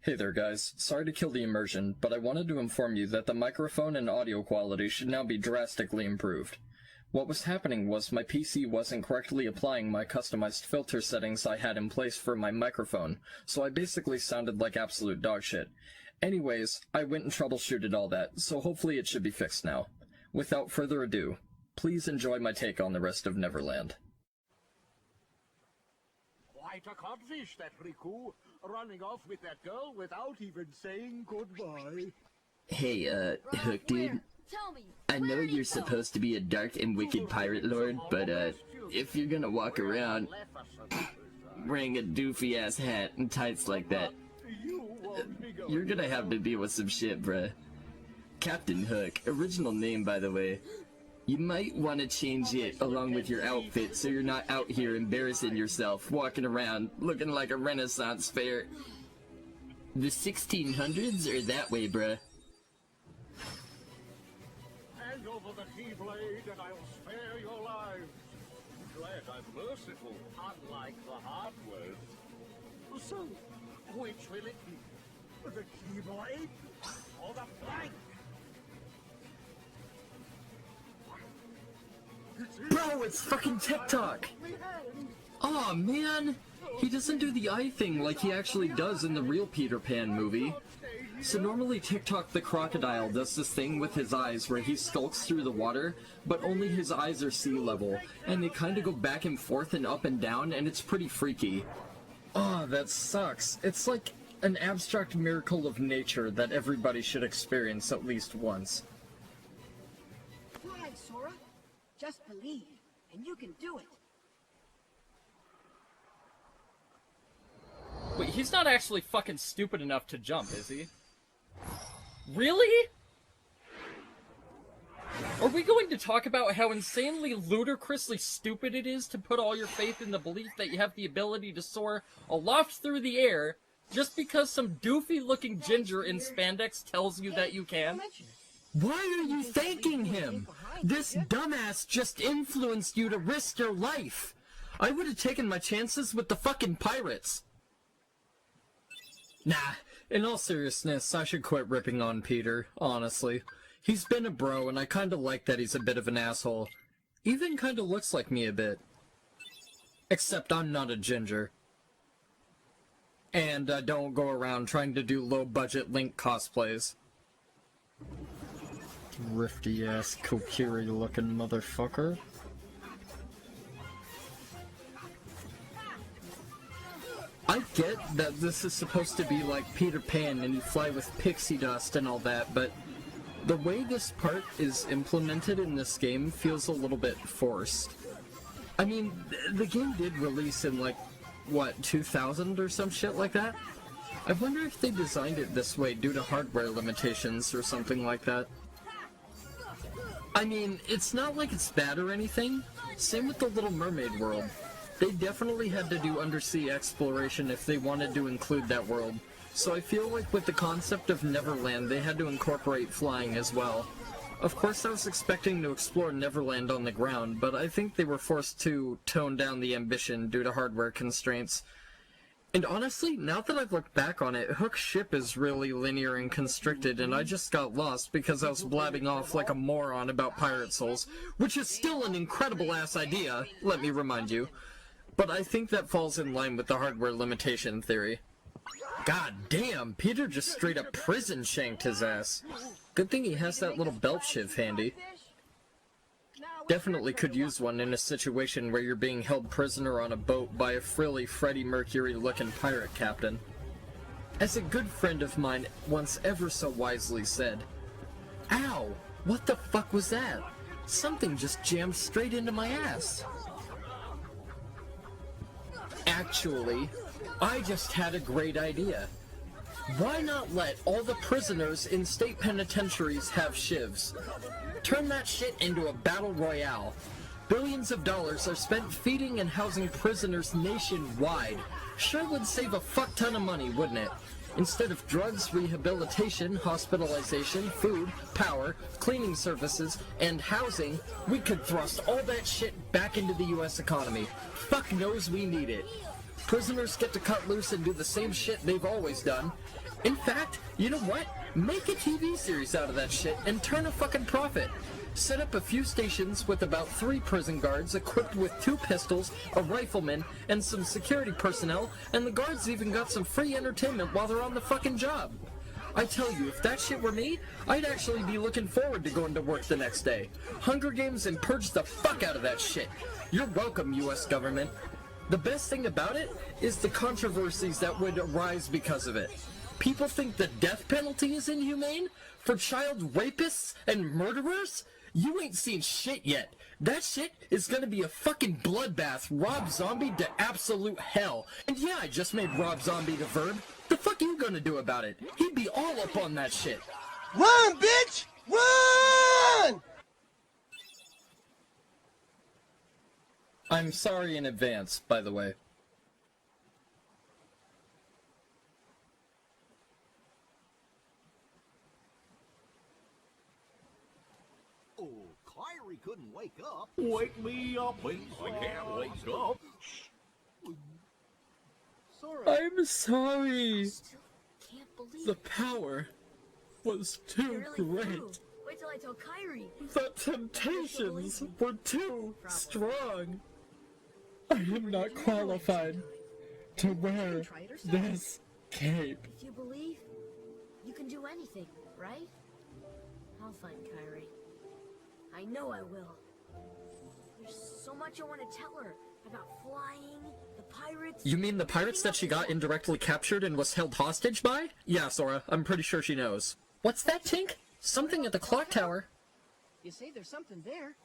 Hey there guys, sorry to kill the immersion, but I wanted to inform you that the microphone and audio quality should now be drastically improved. What was happening was my PC wasn't correctly applying my customized filter settings I had in place for my microphone, so I basically sounded like absolute dogshit. Anyways, I went and troubleshooted all that, so hopefully it should be fixed now. Without further ado, please enjoy my take on the rest of Neverland. Quite accomplished, that Riku, running off with that girl without even saying goodbye. Hey, Hook dude, I know you're supposed to be a dark and wicked pirate lord, but, if you're gonna walk around wearing a doofy-ass hat and tights like that, you're gonna have to deal with some shit, bruh. Captain Hook, original name, by the way. You might want to change it along with your outfit so you're not out here embarrassing yourself, walking around looking like a Renaissance fair. The 1600s are that way, bruh. Hand over the Keyblade and I'll spare your lives. Glad I'm merciful, unlike the Heartless. So, which will it be? The Keyblade or the plank? Bro, it's fucking TikTok! Aw, man! He doesn't do the eye thing like he actually does in the real Peter Pan movie. So normally TikTok the crocodile does this thing with his eyes where he skulks through the water, but only his eyes are sea level, and they kinda go back and forth and up and down, and it's pretty freaky. Aw, that sucks. It's like an abstract miracle of nature that everybody should experience at least once. Why, Sora? Just believe, and you can do it. Wait, he's not actually fucking stupid enough to jump, is he? Really? Are we going to talk about how insanely ludicrously stupid it is to put all your faith in the belief that you have the ability to soar aloft through the air just because some doofy-looking ginger in spandex tells you that you can? Why are you thanking him? This dumbass just influenced you to risk your life. I would have taken my chances with the fucking pirates. Nah, in all seriousness, I should quit ripping on Peter, honestly. He's been a bro, and I kinda like that he's a bit of an asshole. Even kinda looks like me a bit. Except I'm not a ginger. And I don't go around trying to do low-budget Link cosplays. Rifty-ass Kokiri-looking motherfucker. I get that this is supposed to be like Peter Pan and you fly with pixie dust and all that, but the way this part is implemented in this game feels a little bit forced. I mean, the game did release in like, what, 2000 or some shit like that? I wonder if they designed it this way due to hardware limitations or something like that. I mean, it's not like it's bad or anything. Same with the Little Mermaid world. They definitely had to do undersea exploration if they wanted to include that world. So I feel like with the concept of Neverland, they had to incorporate flying as well. Of course, I was expecting to explore Neverland on the ground, but I think they were forced to tone down the ambition due to hardware constraints. And honestly, now that I've looked back on it, Hook's ship is really linear and constricted, and I just got lost because I was blabbing off like a moron about pirate souls, which is still an incredible-ass idea, let me remind you. But I think that falls in line with the hardware limitation theory. God damn, Peter just straight up prison shanked his ass. Good thing he has that little belt shiv handy. Definitely could use one in a situation where you're being held prisoner on a boat by a frilly Freddie Mercury-looking pirate captain. As a good friend of mine once ever so wisely said, "Ow, what the fuck was that? Something just jammed straight into my ass." Actually, I just had a great idea. Why not let all the prisoners in state penitentiaries have shivs? Turn that shit into a battle royale. Billions of dollars are spent feeding and housing prisoners nationwide. Sure would save a fuck ton of money, wouldn't it? Instead of drugs, rehabilitation, hospitalization, food, power, cleaning services, and housing, we could thrust all that shit back into the US economy. Fuck knows we need it. Prisoners get to cut loose and do the same shit they've always done. In fact, you know what? Make a TV series out of that shit and turn a fucking profit. Set up a few stations with about 3 prison guards equipped with 2 pistols, a rifleman, and some security personnel, and the guards even got some free entertainment while they're on the fucking job. I tell you, if that shit were me, I'd actually be looking forward to going to work the next day. Hunger Games and purge the fuck out of that shit. You're welcome, US government. The best thing about it is the controversies that would arise because of it. People think the death penalty is inhumane? For child rapists and murderers? You ain't seen shit yet. That shit is gonna be a fucking bloodbath, Rob Zombie to absolute hell. And yeah, I just made Rob Zombie the verb. The fuck you gonna do about it? He'd be all up on that shit. Run, bitch! Run! I'm sorry in advance, by the way. Oh, Kairi couldn't wake up. Wake me up, please. I can't wake up. Sora, I'm sorry. Still can't believe The power was too great. Wait till I tell Kairi. The temptations were too strong. I am not qualified to wear this cape. If you believe, you can do anything, right? I'll find Kairi. I know I will. There's so much I want to tell her about flying, the pirates. You mean the pirates that she got indirectly captured and was held hostage by? Yeah, Sora, I'm pretty sure she knows. What's that, Tink? Something at the clock tower. You say there's something there.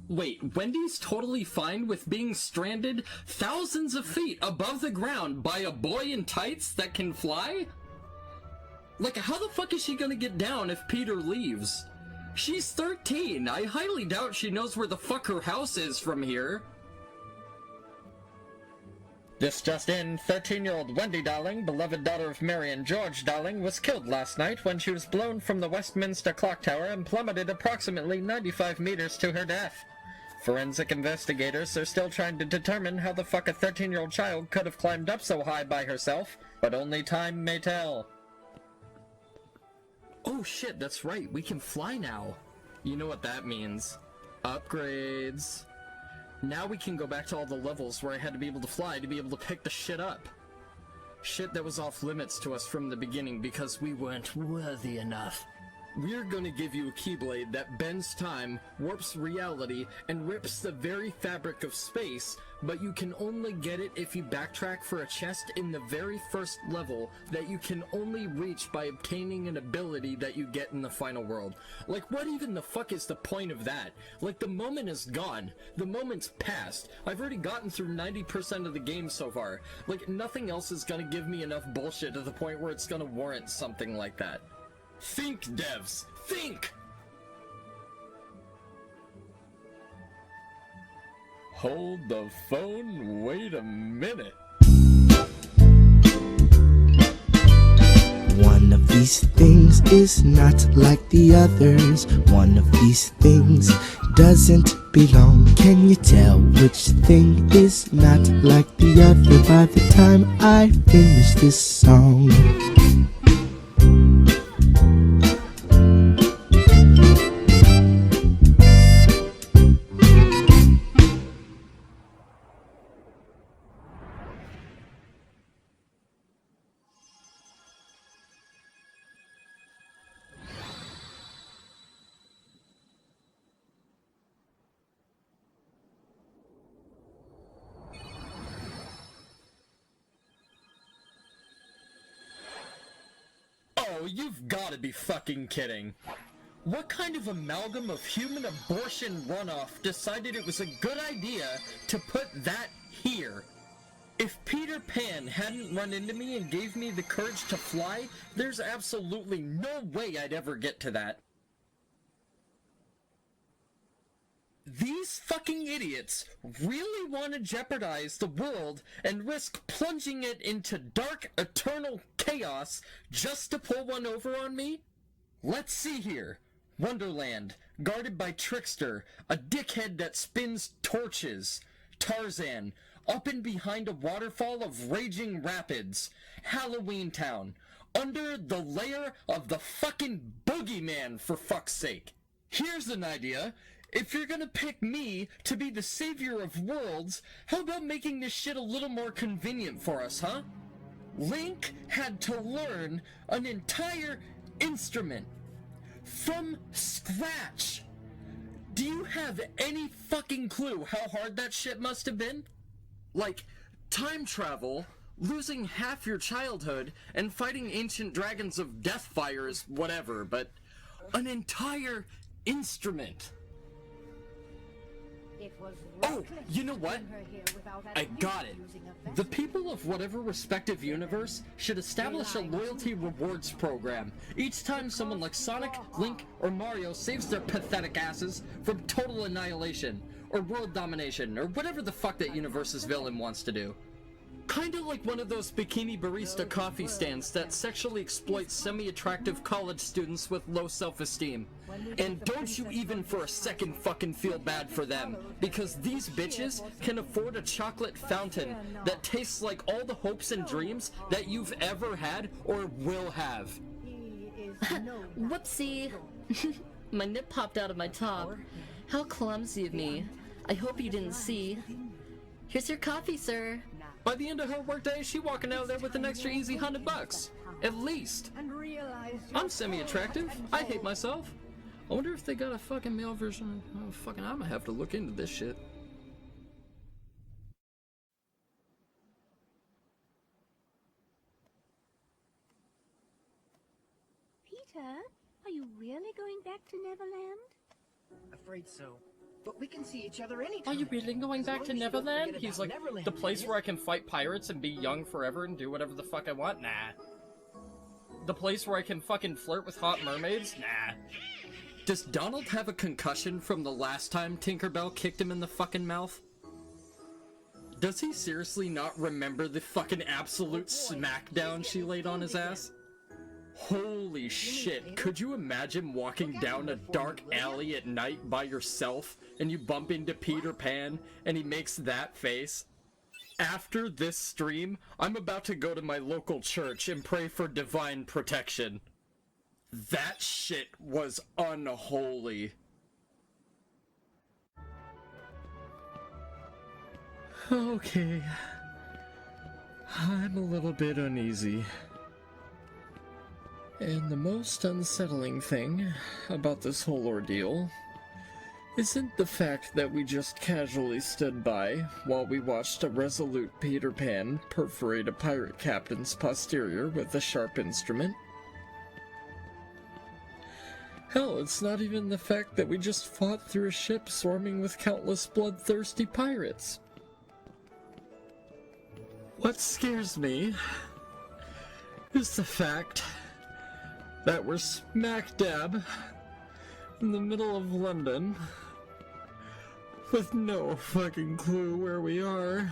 Wait, Wendy's totally fine with being stranded thousands of feet above the ground by a boy in tights that can fly? Like, how the fuck is she gonna get down if Peter leaves? She's 13. I highly doubt she knows where the fuck her house is from here. This just in, 13-year-old Wendy Darling, beloved daughter of Mary and George Darling, was killed last night when she was blown from the Westminster Clock Tower and plummeted approximately 95 meters to her death. Forensic investigators are still trying to determine how the fuck a 13-year-old child could have climbed up so high by herself, but only time may tell. Oh shit, that's right, we can fly now. You know what that means. Upgrades. Now we can go back to all the levels where I had to be able to fly to be able to pick the shit up. Shit that was off limits to us from the beginning because we weren't worthy enough. We're gonna give you a Keyblade that bends time, warps reality, and rips the very fabric of space, but you can only get it if you backtrack for a chest in the very first level that you can only reach by obtaining an ability that you get in the final world. Like, what even the fuck is the point of that? Like, the moment is gone. The moment's past. I've already gotten through 90% of the game so far. Like, nothing else is gonna give me enough bullshit to the point where it's gonna warrant something like that. Think, devs! Think! Hold the phone, wait a minute. one of these things is not like the others. One of these things doesn't belong. Can you tell which thing is not like the other by the time I finish this song? Oh, you've gotta be fucking kidding. What kind of amalgam of human abortion runoff decided it was a good idea to put that here? If Peter Pan hadn't run into me and gave me the courage to fly, there's absolutely no way I'd ever get to that. these fucking idiots really want to jeopardize the world and risk plunging it into dark, eternal chaos just to pull one over on me? Let's see here. Wonderland, guarded by Trickster, a dickhead that spins torches. Tarzan, up and behind a waterfall of raging rapids. Halloween Town, under the layer of the fucking boogeyman, for fuck's sake. Here's an idea. If you're gonna pick me to be the savior of worlds, how about making this shit a little more convenient for us, huh? Link had to learn an entire instrument from scratch. Do you have any fucking clue how hard that shit must have been? Like, time travel, losing half your childhood, and fighting ancient dragons of Deathfire is whatever, but an entire instrument. Oh, you know what? I got it. The people of whatever respective universe should establish a loyalty rewards program. Each time someone like Sonic, Link, or Mario saves their pathetic asses from total annihilation, or world domination, or whatever the fuck that universe's villain wants to do. Kinda like one of those bikini barista coffee stands that sexually exploits semi-attractive college students with low self-esteem. And don't you even for a second fucking feel bad for them, because these bitches can afford a chocolate fountain that tastes like all the hopes and dreams that you've ever had or will have. Whoopsie. My nip popped out of my top. How clumsy of me. I hope you didn't see. Here's your coffee, sir. By the end of her workday, she walking out there with an extra easy $100. At least. I'm semi-attractive. I hate myself. I wonder if they got a fucking male version. Oh, fucking, I'm gonna have to look into this shit. Peter, are you really going back to Neverland? Afraid so. But we can see each other anytime. Are you really going back to Neverland? He's like, the place where I can fight pirates and be young forever and do whatever the fuck I want? Nah. The place where I can fucking flirt with hot mermaids? Nah. Does Donald have a concussion from the last time Tinkerbell kicked him in the fucking mouth? Does he seriously not remember the fucking absolute smackdown she laid on his ass? Holy shit, could you imagine walking down a dark alley at night by yourself and you bump into Peter Pan and he makes that face? After this stream, I'm about to go to my local church and pray for divine protection. That shit was unholy. Okay. I'm a little bit uneasy. And the most unsettling thing about this whole ordeal isn't the fact that we just casually stood by while we watched a resolute Peter Pan perforate a pirate captain's posterior with a sharp instrument. Hell, it's not even the fact that we just fought through a ship swarming with countless bloodthirsty pirates. What scares me is the fact that we're smack dab in the middle of London with no fucking clue where we are.